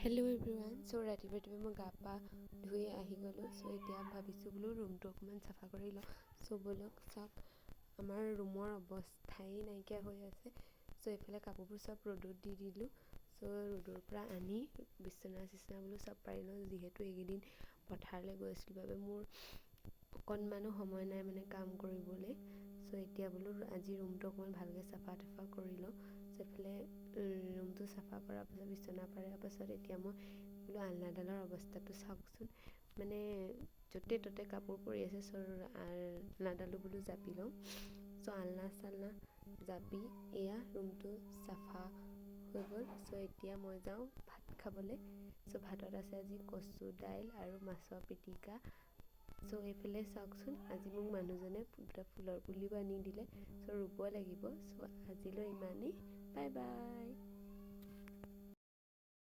Hello' everyone. চ' ৰাতিপুৱা মই গা পা ধুই আহি গ'লোঁ। চ' এতিয়া ভাবিছোঁ বোলো ৰুমটো অকণমান চাফা কৰি লওঁ। চ' ব'লক চাওক, আমাৰ ৰুমৰ অৱস্থাই নাইকিয়া হৈ আছে। চ' এইফালে কাপোৰবোৰ চব ৰ'দত দি দিলোঁ। চ' ৰ'দৰ পৰা আনি বিচনা বোলো চব পাৰি লওঁ, যিহেতু এইকেইদিন পথাৰলৈ গৈছিলোঁ বাবে মোৰ অকণমানো সময় নাই মানে কাম কৰিবলৈ। চ' এতিয়া বোলো আজি ৰুমটো অকণমান ভালকৈ চাফা কৰি লওঁ। চ' এইফালে ৰুমটো চাফা কৰাৰ পাছত বিচনা পাৰাৰ পাছত এতিয়া মই বোলো আলনাডালৰ অৱস্থাটো চাওকচোন, মানে য'তে ত'তে কাপোৰ পৰি আছে। চ' আলনাডালো বোলো জাপি লওঁ। চ' আলনা চালনা জাপি এয়া ৰুমটো চাফা হৈ গ'ল। চ' এতিয়া মই যাওঁ ভাত খাবলৈ। চ' ভাতত আছে আজি কচু দাইল আৰু মাছৰ পিটিকা। চ' এইফালে চাওকচোন, আজি মোক মানুহজনে দুটা ফুলৰ পুলিও আনি দিলে। চ' ৰুব লাগিব। চ' আজিলৈ ইমানেই, বাই বাই।